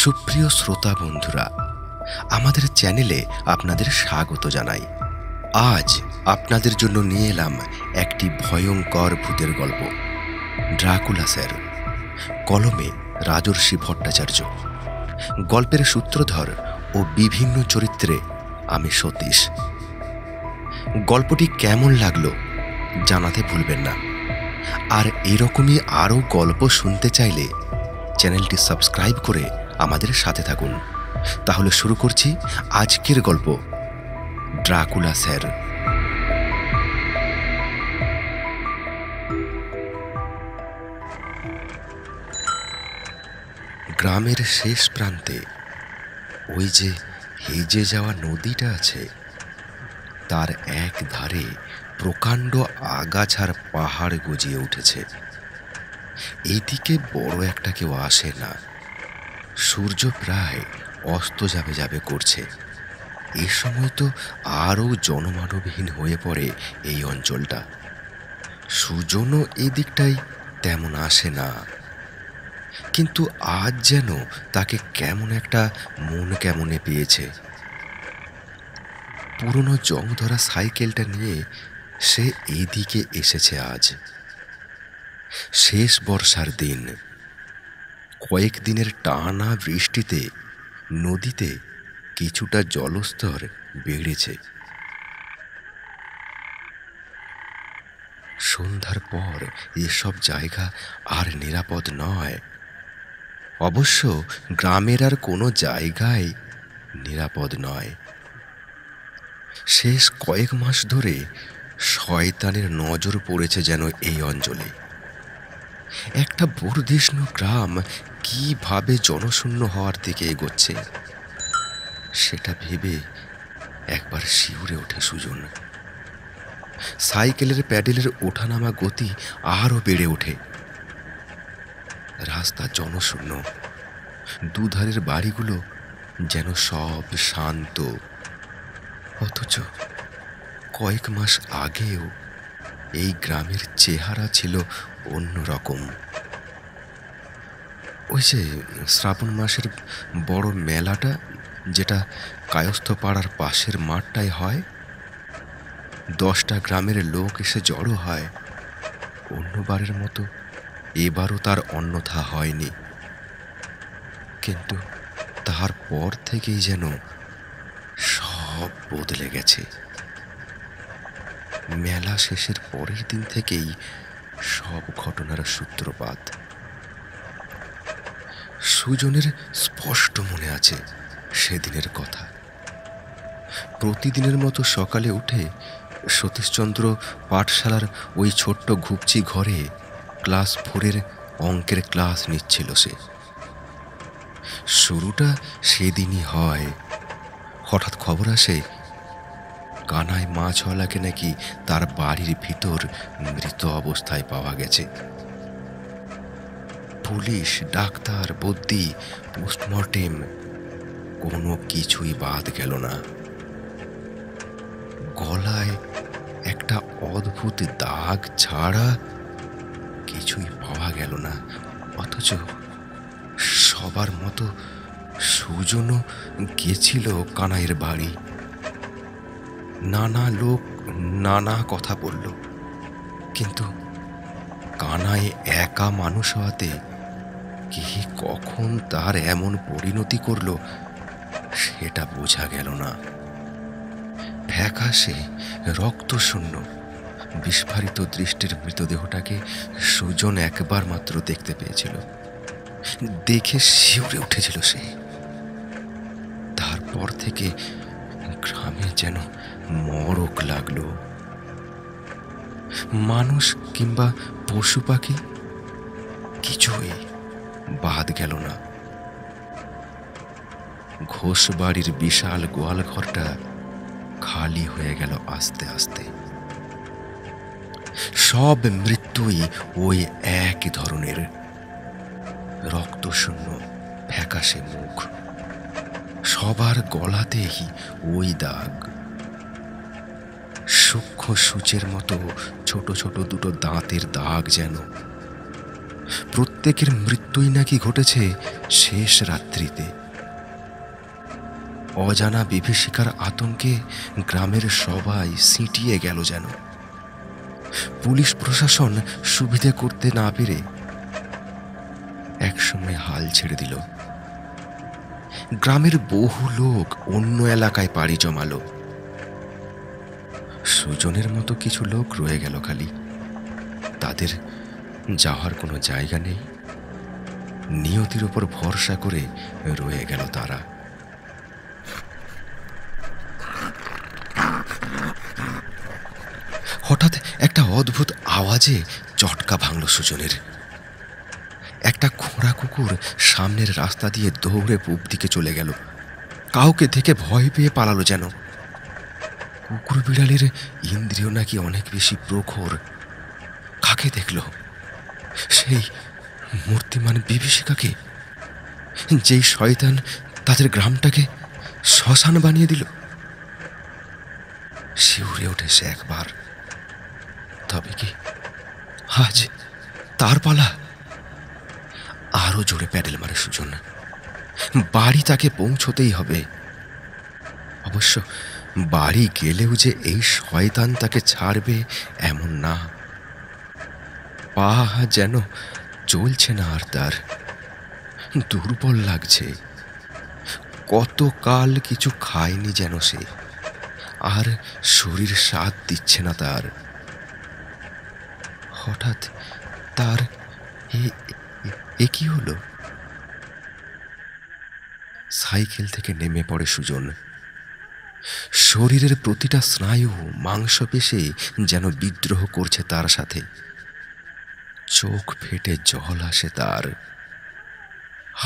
সুপ্রিয় শ্রোতা বন্ধুরা, আমাদের চ্যানেলে আপনাদের স্বাগত জানাই। আজ আপনাদের জন্য নিয়ে এলাম একটি ভয়ঙ্কর ভূতের গল্প, ড্রাকুলা স্যার। কলমে রাজর্ষি ভট্টাচার্য, গল্পের সূত্রধর ও বিভিন্ন চরিত্রে আমি সতীশ। গল্পটি কেমন লাগলো জানাতে ভুলবেন না। আর এরকমই আরও গল্প শুনতে চাইলে চ্যানেলটি সাবস্ক্রাইব করে আমাদের সাথে থাকুন। তাহলে শুরু করছি আজকের গল্প, ড্রাকুলা স্যার। গ্রামের শেষ প্রান্তে ওই যে হেজে যাওয়া নদীটা আছে, তার এক ধারে প্রকাণ্ড আগাছার পাহাড় গজিয়ে উঠেছে। এইদিকে বড় একটা কেউ আসে না। সূর্য প্রায় অস্ত যাবে যাবে করছে। এ সময় তো আরও জনমানবহীন হয়ে পড়ে এই অঞ্চলটা। সুজনও এই দিকটাই তেমন আসে না, কিন্তু আজ যেন তাকে কেমন একটা মন কেমনে পেয়েছে। পুরনো জং ধরা সাইকেলটা নিয়ে সে এইদিকে এসেছে আজ। শেষ বর্ষার দিন, কয়েকদিনের টানা বৃষ্টিতে নদীতে কিছুটা জলস্তর বেড়েছে। সন্ধ্যার পর এসব জায়গা আর নিরাপদ নয়। অবশ্য গ্রামের আর কোনো জায়গায় নিরাপদ নয়। শেষ কয়েক মাস ধরে শয়তানের নজর পড়েছে যেন এই অঞ্চলে। একটা বর্ধিষ্ণু গ্রাম কিভাবে জনশূন্য হওয়ার দিকে এগোচ্ছে, সেটা ভেবে একবার শিউরে ওঠে সুজন। সাইকেলের প্যাডেলের ওঠানামা গতি আরও বেড়ে ওঠে। রাস্তা জনশূন্য, দুধারের বাড়িগুলো যেন সব শান্ত। অথচ কয়েক মাস আগেও এই গ্রামের চেহারা ছিল অন্যরকম। ওই যে শ্রাবণ মাসের বড় মেলাটা, যেটা কায়স্থ পাড়ার পাশের মাঠটায় হয়, 10টা গ্রামের লোক এসে জড়ো হয়। অন্যবারের মতো এবারও তার অন্যথা হয়নি। কিন্তু তারপর থেকেই যেন সব বদলে গেছে। মেলা শেষের পরের দিন থেকেই সব ঘটনার সূত্রপাত। সুজনের স্পষ্ট মনে আছে সেদিনের কথা। প্রতিদিনের মতো সকালে উঠে সতীশচন্দ্র পাঠশালার ওই ছোট্ট ঘুপচি ঘরে ক্লাস 4-এর অঙ্কের ক্লাস নিচ্ছিল সে। শুরুটা সেদিনই হয়। হঠাৎ খবর আসে, কানাই মাছওয়ালাকে নাকি তার বাড়ির ভিতর মৃত অবস্থায় পাওয়া গেছে। পুলিশ, ডাক্তার, বদ্যি, পোস্টমর্টেম, কোনো কিছুই বাদ গেল না। গলায় একটা অদ্ভুত দাগ ছাড়া কিছুই পাওয়া গেল না। অথচ সবার মতো সুজনও গেছিল কানাইয়ের বাড়ি। নানা লোক নানা কথা বলল, কিন্তু কানাই একা মানুষ হওয়াতে কি কখন তার এমন পরিণতি করলো সেটা বোঝা গেল না। ফ্যাকাশে রক্তশূন্য বিস্ফারিত দৃষ্টির মৃতদেহটাকে সুজন একবার মাত্র দেখতে পেয়েছিল। দেখে শিউরে উঠেছিল সে। তারপর থেকে গ্রামে যেন মড়ক লাগলো। মানুষ কিংবা পশু পাখি কিছুই বাদ গেল না। ঘোষ বাড়ির বিশাল গোয়াল ঘরটা খালি হয়ে গেল আস্তে আস্তে। সব মৃত্যুই ওই একই ধরনের, রক্তশূন্য ফ্যাকাশে মুখ। সবার গলাতেই ওই দাগ। সূক্ষ্ম সূচের মতো ছোট ছোট দুটো দাঁতের দাগ যেন। প্রত্যেকের মৃত্যুই নাকি ঘটেছে শেষ রাত্রিতে। অজানা বিভীষিকার আতঙ্কে গ্রামের সবাই সিঁটিয়ে গেল যেন। পুলিশ প্রশাসন সুবিধে করতে না পেরে একসময় হাল ছেড়ে দিল। গ্রামের বহু লোক অন্য এলাকায় পাড়ি জমালো। সুজনের মতো কিছু লোক রয়ে গেল খালি। তাদের যাওয়ার কোনো জায়গা নেই, নিয়তির উপর ভরসা করে রয়ে গেল তারা। হঠাৎ একটা অদ্ভুত আওয়াজে চটকা ভাঙল সুজনের। একটা খোঁড়া কুকুর সামনের রাস্তা দিয়ে দৌড়ে পূব দিকে চলে গেল। কাউকে দেখে ভয় পেয়ে পালালো যেন। কুকুর বিড়ালের ইন্দ্রিয় নাকি অনেক বেশি প্রখর। কাকে দেখল? সেই মূর্তিমান বিভীষিকাকে, যেই শয়তান তাদের গ্রামটাকে শ্মশান বানিয়ে দিল। শিউরে ওঠে সে একবার। তবে কি আজ তার পালা? আরো জোরে প্যাডেল মারে সুজন। বাড়ি তাকে পৌঁছতেই হবে। অবশ্য বাড়ি গেলেও যে এই শয়তান তাকে ছাড়বে এমন না। পা যেন চলছে না আর তার, দুর্বল লাগছে। কতকাল কিছু খায়নি যেন সে, আর শরীর সাথ দিচ্ছে না তার। হঠাৎ তার এ কি হলো? সাইকেল থেকে নেমে পড়ে সুজন। শরীরের প্রতিটা স্নায়ু মাংসপেশে যেন বিদ্রোহ করছে তার সাথে। চোখ ফেটে জল আসে তার।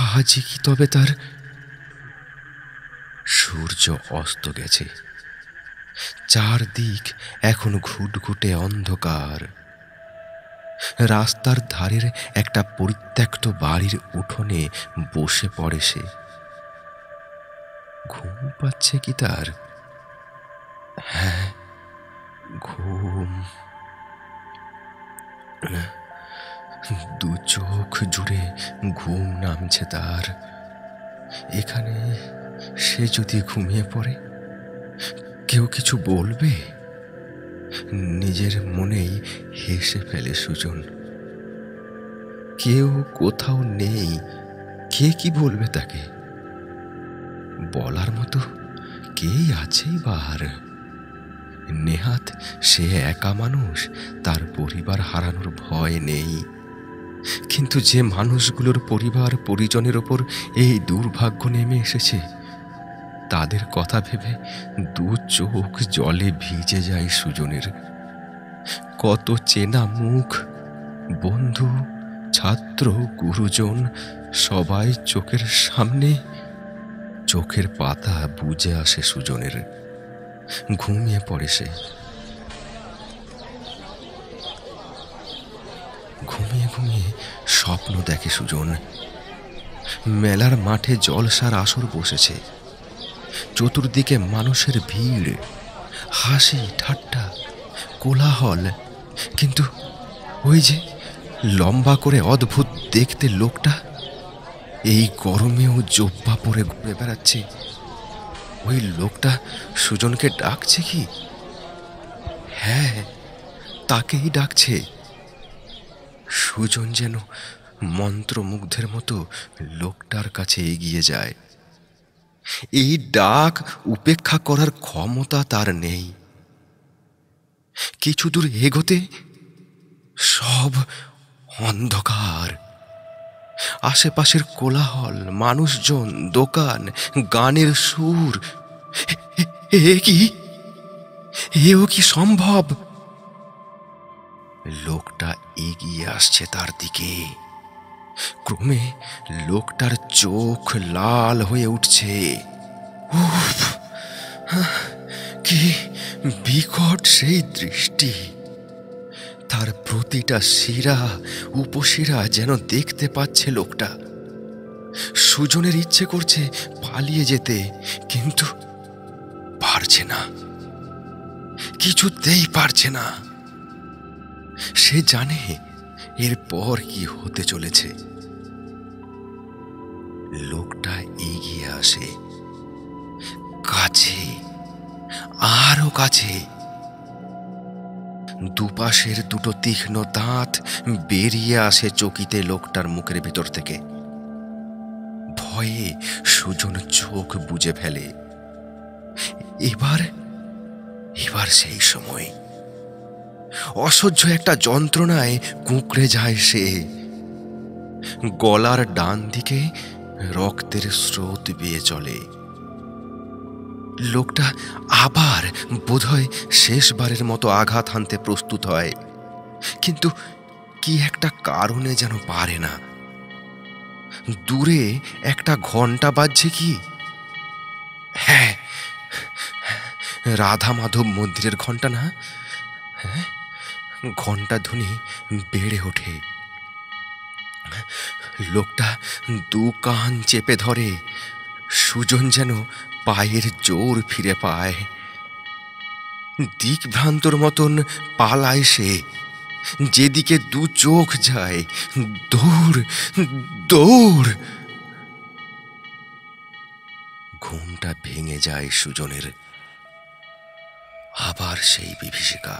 আজই কি তবে তার? সূর্য অস্ত গেছে। চারদিক এখন ঘুটঘুটে অন্ধকার। রাস্তার ধারের একটা পরিত্যক্ত বাড়ির উঠোনে বসে পড়ে সে। ঘুম পাচ্ছে কি তার? হ্যাঁ, ঘুম। দু চোখ জুড়ে ঘুম নামছে তার। এখানে সে যদি ঘুমিয়ে পড়ে, কেউ কিছু বলবে? নিজের মনেই হেসে ফেলে সুজন। কেউ কোথাও নেই, কে কি বলবে তাকে? বলার মতো কেই আছে বার? নেহাত সে একা মানুষ, তার পরিবার হারানোর ভয় নেই। কিন্তু যে মানুষগুলোর পরিবার পরিজনের ওপর এই দুর্ভাগ্য নেমে এসেছে, তাদের কথা ভেবে দু চোখ জলে ভিজে যায় সুজনের। কত চেনা মুখ, বন্ধু, ছাত্র, গুরুজন, সবাই চোখের সামনে। চোখের পাতা বুজে আসে সুজনের। ঘুমিয়ে পড়ে সে। ঘুমিয়ে ঘুমিয়ে স্বপ্ন দেখে সুজন। মেলার মাঠে জলসার আসর বসেছে। চতুর্দিকে মানুষের ভিড়, হাসি ঠাট্টা, কোলাহল। কিন্তু ওই যে লম্বা করে অদ্ভুত দেখতে লোকটা, এই গরমেও জোব্বা পরে ঘুরে বেড়াচ্ছে, ওই লোকটা সুজনকে ডাকছে কি? হ্যাঁ, তাকেই ডাকছে। সুজন যেন মন্ত্রমুগ্ধের মতো লোকটার কাছে এগিয়ে যায়। এই ডাক উপেক্ষা করার ক্ষমতা তার নেই। কিছু দূর এগোতে সব অন্ধকার। আশেপাশের কোলাহল, মানুষজন, দোকান, গানের সুর। এও কি সম্ভব? লোকটা এগিয়ে আসছে তার দিকে। ক্রমে লোকটার চোখ লাল হয়ে উঠছে। উফ, কি বিকট সেই দৃষ্টি! তার প্রতিটা শিরা উপশিরা যেন দেখতে পাচ্ছে লোকটা। সুজনের ইচ্ছে করছে পালিয়ে যেতে, কিন্তু পারছে না, কিছুতেই পারছে না। সে জানে এরপর কি হতে চলেছে। লোকটা এগিয়ে আসে, কাছে, আরো কাছে। দুপাশের দুটো তীক্ষ্ণ দাঁত বেরিয়ে আসে চকিতে লোকটার মুখের ভিতর থেকে। ভয়ে সুজন চোখ বুজে ফেলে। এবার এবার সেই সময় অসহ্য একটা যন্ত্রণায় কুঁকড়ে যায় সে। গলার ডান দিকে রক্তের স্রোত বেয়ে চলে। লোকটা আবার বোধহয় শেষবারের মতো আঘাত হানতে প্রস্তুত হয়, কিন্তু কি একটা কারণে যেন পারে না। দূরে একটা ঘন্টা বাজছে কি? হ্যাঁ, রাধা মাধব মন্দিরের ঘন্টা না? হ্যাঁ, ঘন্টা ধ্বনি বেড়ে ওঠে। লোকটা দু কান চেপে ধরে। সুজন যেন পায়ের জোর ফিরে পায়। দিকভ্রান্তর মতন পালায় সে। যেদিকে দু চোখ যায়, দৌড় দৌড়। ঘুমটা ভেঙে যায় সুজনের। আবার সেই বিভীষিকা,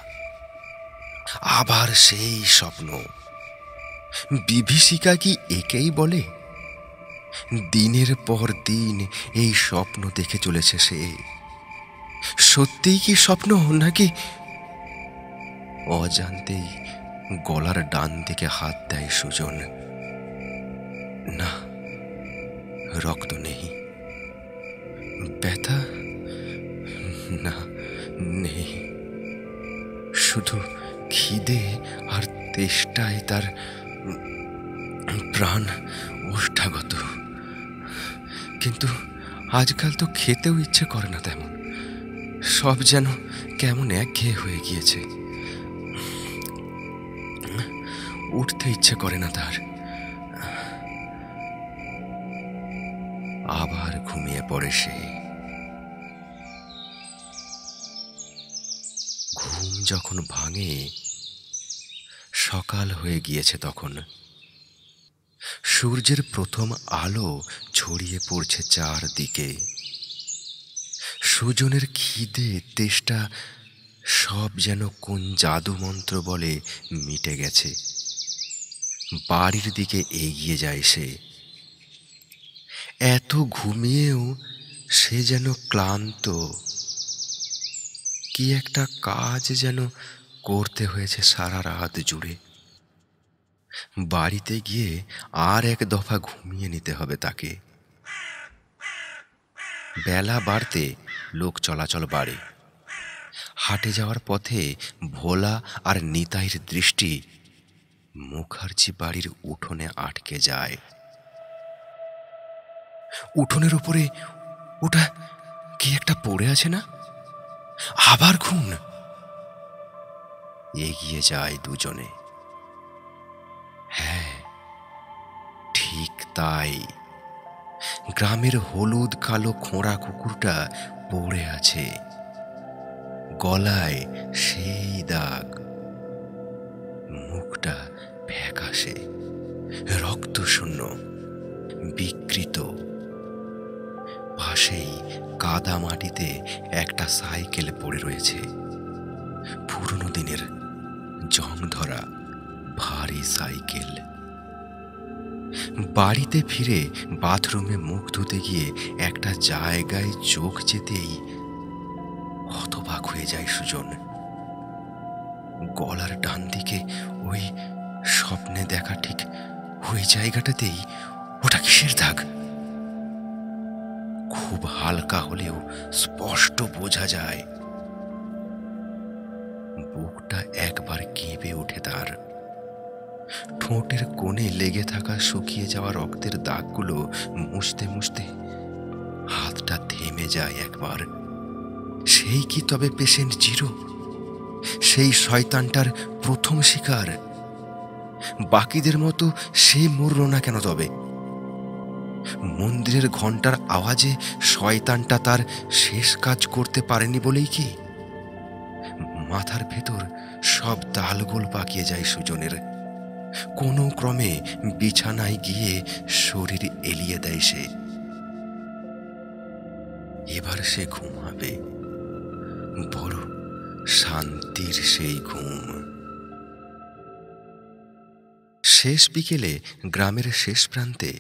আবার সেই স্বপ্ন। বিভীষিকা কি একেই বলে? দিনের পর দিন এই স্বপ্ন দেখে চলেছে সে। সত্যিই কি স্বপ্ন নাকি? অজান্তেই গলার ডান দিকে হাত দেয় সুজন। না, রক্ত নেই। ব্যথা না, নেই। শুধু খিদে আর তেষ্টায় তার প্রাণ ওষ্ঠাগত। কিন্তু আজকাল তো খেতেও ইচ্ছে করে না তেমন। সব যেন কেমন একঘেয়ে হয়ে গিয়েছে। উঠতে ইচ্ছে করে না তার। আবার ঘুমিয়ে পড়ে সে। ঘুম যখন ভাঙে, সকাল হয়ে গিয়েছে তখন। সূর্যের প্রথম আলো ছড়িয়ে পড়ছে চারদিকে। সুজনের খিদে তেষ্টা সব যেন কোন জাদু মন্ত্র বলে মিটে গেছে। বাড়ির দিকে এগিয়ে যায় সে। এত ঘুমিয়েও সে যেন ক্লান্ত। কি একটা কাজ যেন করতে হয়েছে সারা রাত জুড়ে। বাড়িতে গিয়ে আর এক দফা ঘুমিয়ে নিতে হবে তাকে। বেলা বাড়তে লোক চলাচল বাড়ে। হাটে যাওয়ার পথে ভোলা আর নিতাইয়ের দৃষ্টি মুখার্জি বাড়ির উঠোনে আটকে যায়। উঠোনের উপরে ওটা কি একটা পড়ে আছে না? আবার খুন। এগিয়ে যায় দুজনে। হ্যাঁ, ঠিক তাই। গ্রামের হলুদ কালো খোঁড়া কুকুরটা পড়ে আছে। গলায় সেই দাগ, মুখটা ফ্যাকাশে, রক্ত শূন্য, বিকৃত। পাশেই কাদা মাটিতে একটা সাইকেল পড়ে রয়েছে। পুরনো দিনের জং ধরা ভারী সাইকেল। বাড়িতে ফিরে বাথরুমে মুখ ধুতে গিয়ে একটা জায়গায় চোখ যেতেই হতবাক হয়ে যায় সুজন। গলার ডান দিকে ওই স্বপ্নে দেখা ঠিক ওই জায়গাটাতেই ওটা কিসের দাগ? খুব হালকা হলেও স্পষ্ট বোঝা যায়। বুকটা একবার কেঁপে ওঠে তার। ঠোঁটের কোণে লেগে থাকা শুকিয়ে যাওয়া রক্তের দাগগুলো মুছতে মুছতে হাতটা থেমে যায় একবার। সেই কি তবে পেশেন্ট জিরো? সেই শয়তানটার প্রথম শিকার? বাকিদের মতো সে মরল না কেন তবে? মন্দিরের ঘন্টার আওয়াজে শয়তানটা তার শেষ কাজ করতে পারেনি বলেই কি? মাথার ভেতর সব তালগোল পাকিয়ে যায় সুজনের। কোনো ক্রমে বিছানায় গিয়ে শরীর এলিয়ে দেয় সে। এবার সে ঘুমাবে, বড় শান্তির সেই ঘুম। শেষ বিকেলে গ্রামের শেষ প্রান্তে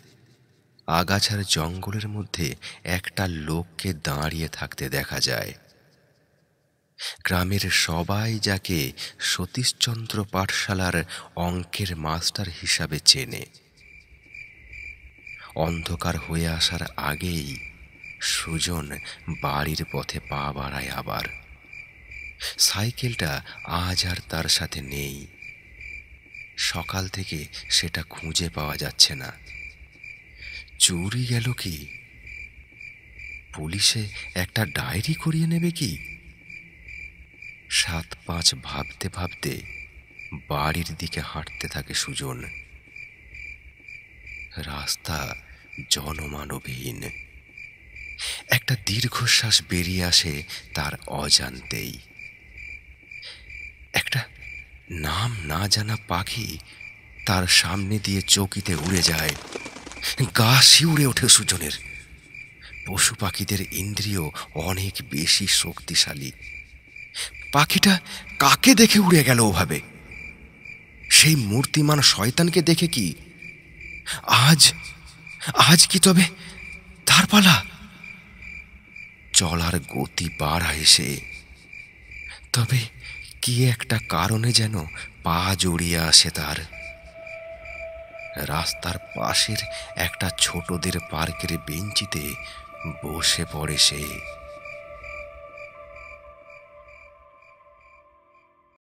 আগাছার জঙ্গলের মধ্যে একটা লোককে দাঁড়িয়ে থাকতে দেখা যায়। গ্রামের সবাই যাকে সতীশচন্দ্র পাঠশালার অঙ্কের মাস্টার হিসাবে চেনে। অন্ধকার হয়ে আসার আগেই সুজন বাড়ির পথে পা বাড়ায় আবার। সাইকেলটা আজ আর তার সাথে নেই। সকাল থেকে সেটা খুঁজে পাওয়া যাচ্ছে না। চুরি গেল কি? পুলিশে একটা ডায়েরি করিয়ে নেবে কি? ৭-৫ ভাবতে ভাবতে বাড়ির দিকে হাঁটতে থাকে সুজন। রাস্তা জনমানবহীন। একটা দীর্ঘশ্বাস বেরিয়ে আসে তার অজান্তেই। একটা নাম না জানা পাখি তার সামনে দিয়ে চৌকিতে উড়ে যায়। গা শিউরে ওঠে সুজনের। পশু পাখিদের ইন্দ্রিয় অনেক বেশি শক্তিশালী। পাখিটা কাকে দেখে উড়ে গেল ওভাবে? সেই মূর্তিমান শয়তানকে দেখে কি? আজ আজ কি তবে তার পালা? চলার গতি বাড়ায় সে। তবে কি একটা কারণে যেন পা জড়িয়ে আসে তার। রাস্তার পাশের একটা ছোটদের পার্কের বেঞ্চিতে বসে পড়ে সে।